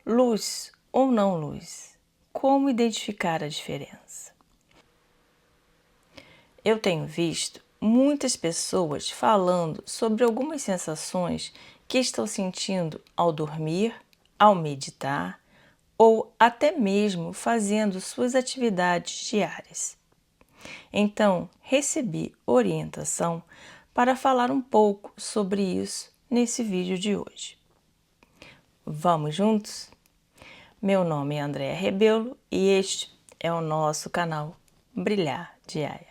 Luz ou não luz? Como identificar a diferença? Eu tenho visto muitas pessoas falando sobre algumas sensações que estão sentindo ao dormir, ao meditar ou até mesmo fazendo suas atividades diárias. Então, recebi orientação para falar um pouco sobre isso nesse vídeo de hoje. Vamos juntos? Meu nome é Andréa Rebelo e este é o nosso canal Brilhar Diária.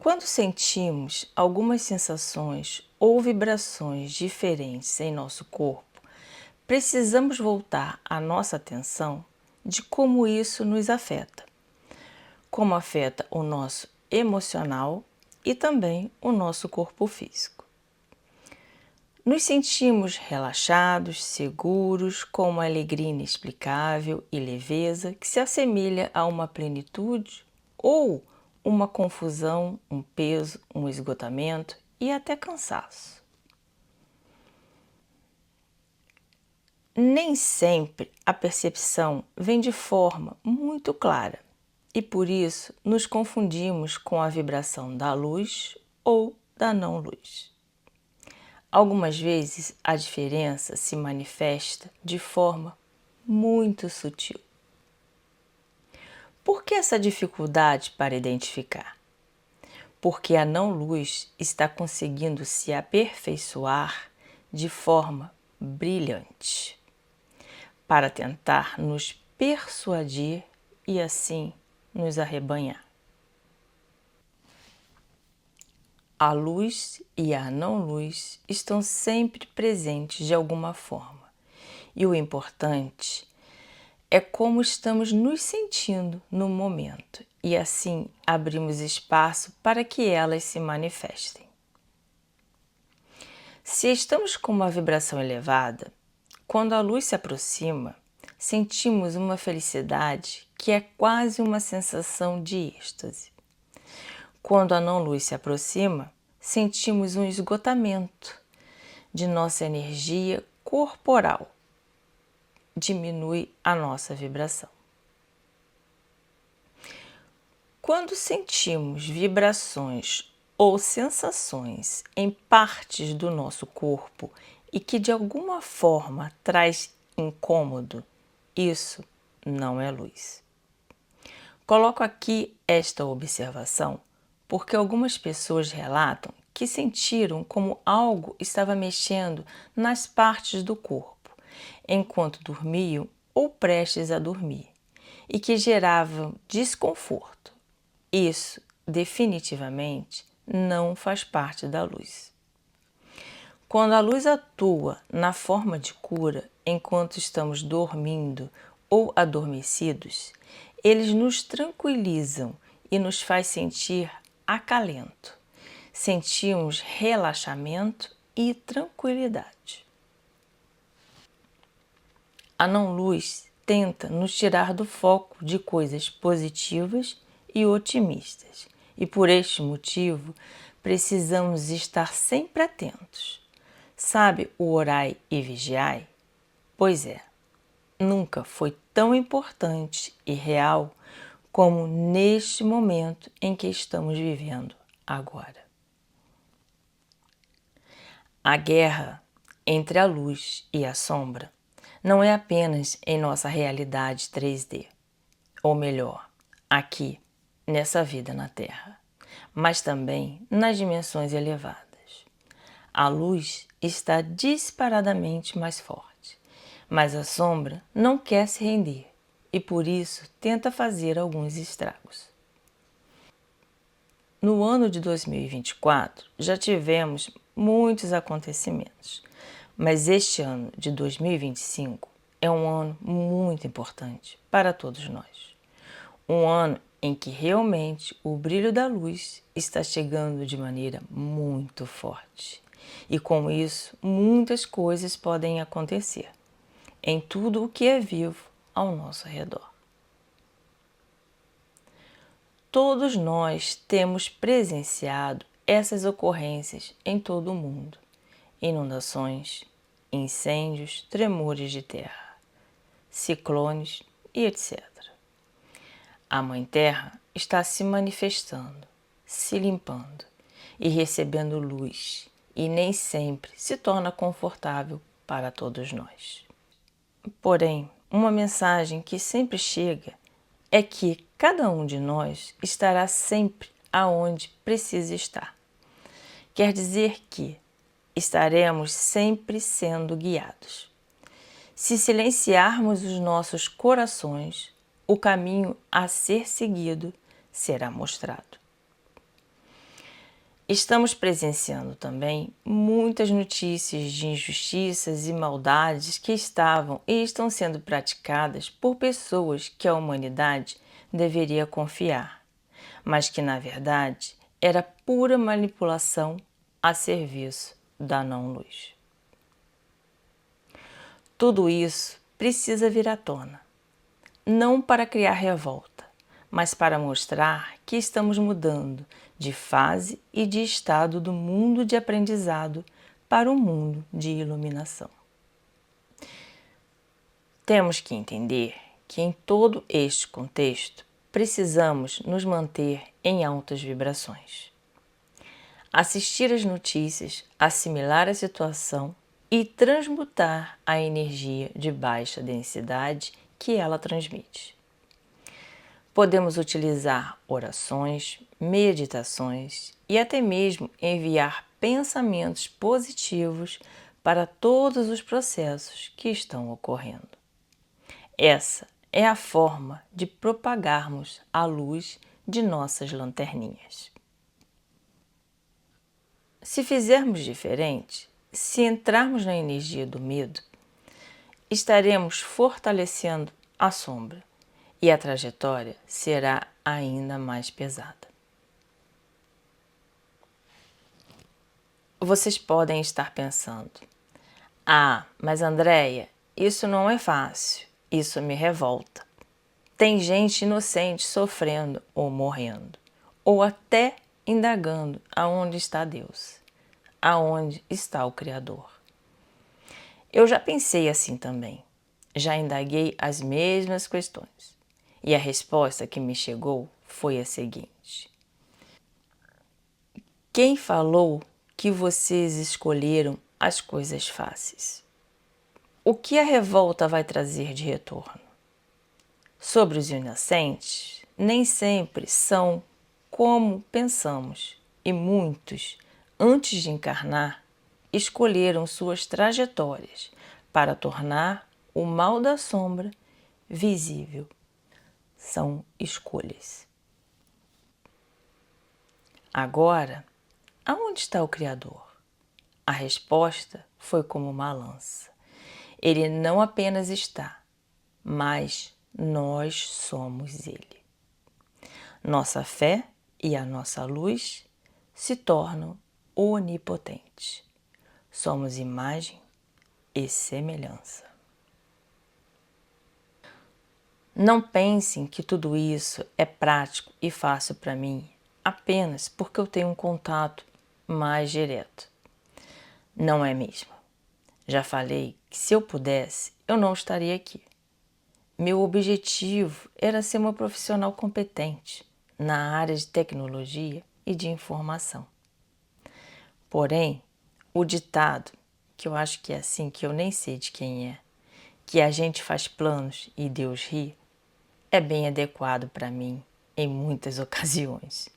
Quando sentimos algumas sensações ou vibrações diferentes em nosso corpo, precisamos voltar a nossa atenção de como isso nos afeta, como afeta o nosso emocional e também o nosso corpo físico. Nos sentimos relaxados, seguros, com uma alegria inexplicável e leveza que se assemelha a uma plenitude ou uma confusão, um peso, um esgotamento e até cansaço. Nem sempre a percepção vem de forma muito clara e por isso nos confundimos com a vibração da luz ou da não luz. Algumas vezes a diferença se manifesta de forma muito sutil. Por que essa dificuldade para identificar? Porque a não-luz está conseguindo se aperfeiçoar de forma brilhante para tentar nos persuadir e assim nos arrebanhar. A luz e a não-luz estão sempre presentes de alguma forma, e o importante é como estamos nos sentindo no momento, e assim abrimos espaço para que elas se manifestem. Se estamos com uma vibração elevada, quando a luz se aproxima, sentimos uma felicidade que é quase uma sensação de êxtase. Quando a não-luz se aproxima, sentimos um esgotamento de nossa energia corporal. Diminui a nossa vibração. Quando sentimos vibrações ou sensações em partes do nosso corpo e que de alguma forma traz incômodo, isso não é luz. Coloco aqui esta observação porque algumas pessoas relatam que sentiram como algo estava mexendo nas partes do corpo, enquanto dormiam ou prestes a dormir, e que gerava desconforto. Isso, definitivamente, não faz parte da luz. Quando a luz atua na forma de cura enquanto estamos dormindo ou adormecidos, eles nos tranquilizam e nos faz sentir acalento. Sentimos relaxamento e tranquilidade. A não-luz tenta nos tirar do foco de coisas positivas e otimistas, e por este motivo precisamos estar sempre atentos. Sabe o orai e vigiai? Pois é, nunca foi tão importante e real como neste momento em que estamos vivendo agora. A guerra entre a luz e a sombra não é apenas em nossa realidade 3D, ou melhor, aqui, nessa vida na Terra, mas também nas dimensões elevadas. A luz está disparadamente mais forte, mas a sombra não quer se render e por isso tenta fazer alguns estragos. No ano de 2024 já tivemos muitos acontecimentos, mas este ano de 2025 é um ano muito importante para todos nós. Um ano em que realmente o brilho da luz está chegando de maneira muito forte. E com isso, muitas coisas podem acontecer em tudo o que é vivo ao nosso redor. Todos nós temos presenciado essas ocorrências em todo o mundo: inundações, incêndios, tremores de terra, ciclones e etc. A Mãe Terra está se manifestando, se limpando e recebendo luz, e nem sempre se torna confortável para todos nós. Porém, uma mensagem que sempre chega é que cada um de nós estará sempre aonde precisa estar. Quer dizer que estaremos sempre sendo guiados. Se silenciarmos os nossos corações, o caminho a ser seguido será mostrado. Estamos presenciando também muitas notícias de injustiças e maldades que estavam e estão sendo praticadas por pessoas que a humanidade deveria confiar, mas que na verdade era pura manipulação a serviço da não-luz. Tudo isso precisa vir à tona, não para criar revolta, mas para mostrar que estamos mudando de fase e de estado do mundo de aprendizado para o mundo de iluminação. Temos que entender que em todo este contexto precisamos nos manter em altas vibrações. Assistir às notícias, assimilar a situação e transmutar a energia de baixa densidade que ela transmite. Podemos utilizar orações, meditações e até mesmo enviar pensamentos positivos para todos os processos que estão ocorrendo. Essa é a forma de propagarmos a luz de nossas lanterninhas. Se fizermos diferente, se entrarmos na energia do medo, estaremos fortalecendo a sombra e a trajetória será ainda mais pesada. Vocês podem estar pensando: ah, mas Andréia, isso não é fácil, isso me revolta. Tem gente inocente sofrendo ou morrendo, ou até indagando aonde está Deus, aonde está o Criador. Eu já pensei assim também, já indaguei as mesmas questões, e a resposta que me chegou foi a seguinte: quem falou que vocês escolheram as coisas fáceis? O que a revolta vai trazer de retorno? Sobre os inocentes, nem sempre são como pensamos, e muitos, antes de encarnar, escolheram suas trajetórias para tornar o mal da sombra visível. São escolhas. Agora, aonde está o Criador? A resposta foi como uma lança. Ele não apenas está, mas nós somos Ele. Nossa fé e a nossa luz se tornam onipotentes. Somos imagem e semelhança. Não pensem que tudo isso é prático e fácil para mim apenas porque eu tenho um contato mais direto. Não é mesmo. Já falei que se eu pudesse, eu não estaria aqui. Meu objetivo era ser uma profissional competente na área de tecnologia e de informação. Porém, o ditado, que eu acho que é assim, que eu nem sei de quem é, que a gente faz planos e Deus ri, é bem adequado para mim em muitas ocasiões.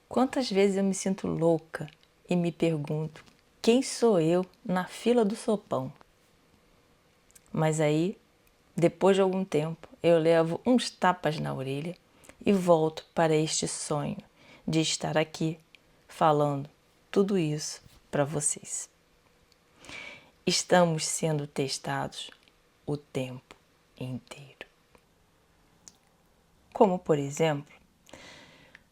Quantas vezes eu me sinto louca e me pergunto quem sou eu na fila do sopão? Mas aí, depois de algum tempo, eu levo uns tapas na orelha e volto para este sonho de estar aqui falando tudo isso para vocês. Estamos sendo testados o tempo inteiro. Como, por exemplo,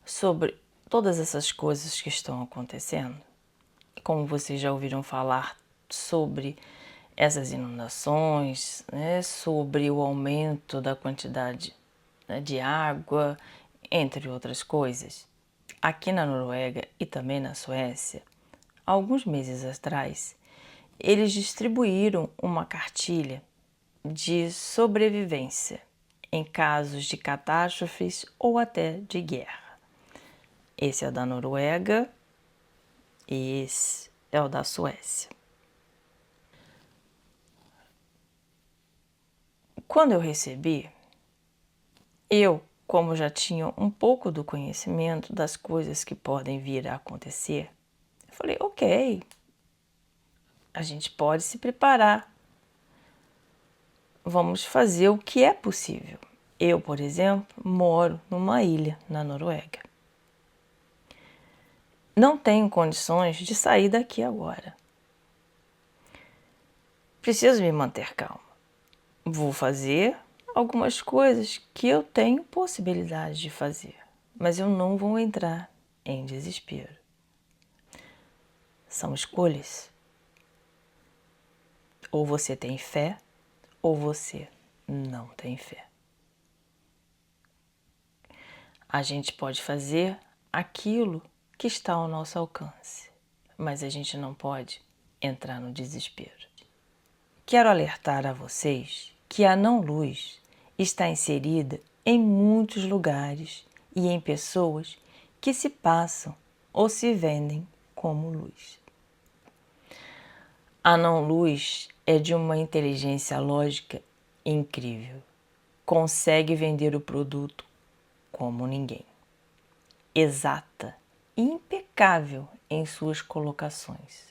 sobre todas essas coisas que estão acontecendo, como vocês já ouviram falar sobre essas inundações, né, sobre o aumento da quantidade, né, de água Entre outras coisas, aqui na Noruega e também na Suécia, alguns meses atrás, eles distribuíram uma cartilha de sobrevivência em casos de catástrofes ou até de guerra. Esse é o da Noruega e esse é o da Suécia. Quando eu recebi, como já tinha um pouco do conhecimento das coisas que podem vir a acontecer, eu falei, ok, a gente pode se preparar. Vamos fazer o que é possível. Eu, por exemplo, moro numa ilha na Noruega. Não tenho condições de sair daqui agora. Preciso me manter calma. Vou fazer algumas coisas que eu tenho possibilidade de fazer, mas eu não vou entrar em desespero. São escolhas. Ou você tem fé, ou você não tem fé. A gente pode fazer aquilo que está ao nosso alcance, mas a gente não pode entrar no desespero. Quero alertar a vocês que a não-luz está inserida em muitos lugares e em pessoas que se passam ou se vendem como luz. A não-luz é de uma inteligência lógica incrível. Consegue vender o produto como ninguém. Exata e impecável em suas colocações.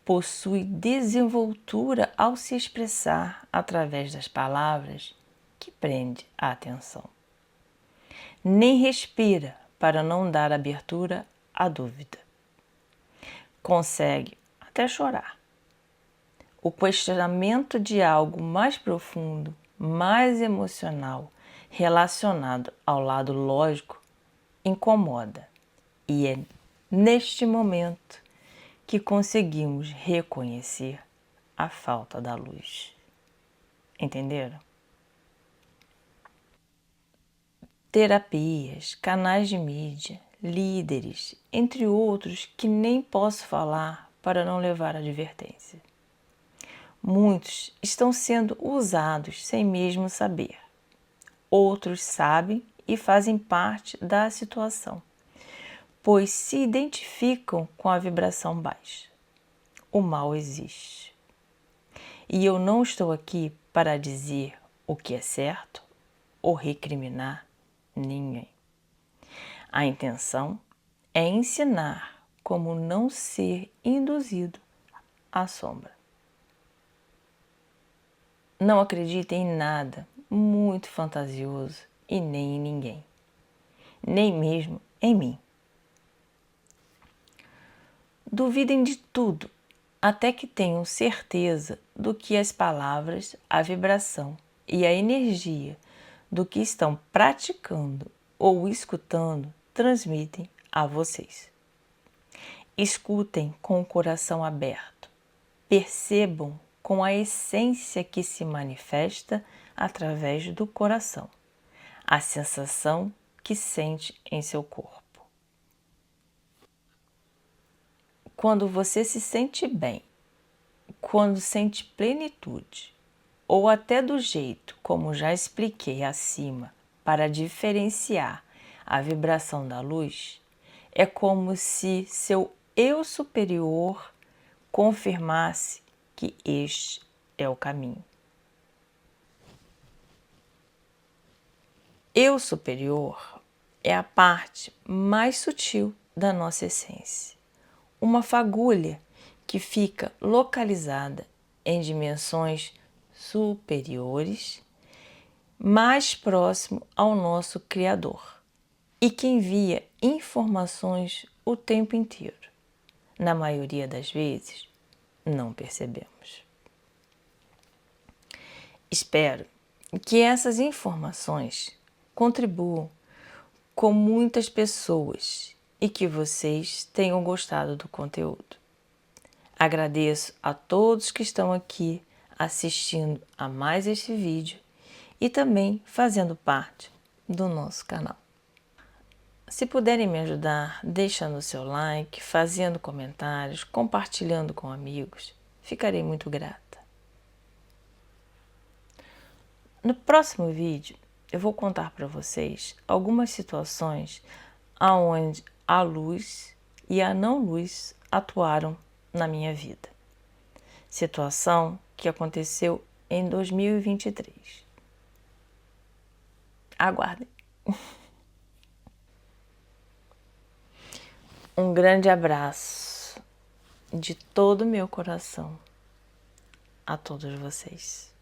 Possui desenvoltura ao se expressar através das palavras que prende a atenção. Nem respira para não dar abertura à dúvida. Consegue até chorar. O questionamento de algo mais profundo, mais emocional, relacionado ao lado lógico, incomoda. E é neste momento que conseguimos reconhecer a falta da luz. Entenderam? Terapias, canais de mídia, líderes, entre outros que nem posso falar para não levar advertência. Muitos estão sendo usados sem mesmo saber. Outros sabem e fazem parte da situação, pois se identificam com a vibração baixa. O mal existe. E eu não estou aqui para dizer o que é certo ou recriminar ninguém. A intenção é ensinar como não ser induzido à sombra. Não acredite em nada muito fantasioso e nem em ninguém, nem mesmo em mim. Duvidem de tudo, até que tenham certeza do que as palavras, a vibração e a energia do que estão praticando ou escutando transmitem a vocês. Escutem com o coração aberto. Percebam com a essência que se manifesta através do coração, a sensação que sente em seu corpo. Quando você se sente bem, quando sente plenitude, ou até do jeito como já expliquei acima, para diferenciar a vibração da luz, é como se seu eu superior confirmasse que este é o caminho. Eu superior é a parte mais sutil da nossa essência, uma fagulha que fica localizada em dimensões superiores, mais próximo ao nosso Criador e que envia informações o tempo inteiro. Na maioria das vezes, não percebemos. Espero que essas informações contribuam com muitas pessoas e que vocês tenham gostado do conteúdo. Agradeço a todos que estão aqui assistindo a mais este vídeo e também fazendo parte do nosso canal. Se puderem me ajudar, deixando o seu like, fazendo comentários, compartilhando com amigos, ficarei muito grata. No próximo vídeo, eu vou contar para vocês algumas situações onde a luz e a não luz atuaram na minha vida. Situação que aconteceu em 2023. Aguardem. Um grande abraço de todo o meu coração a todos vocês.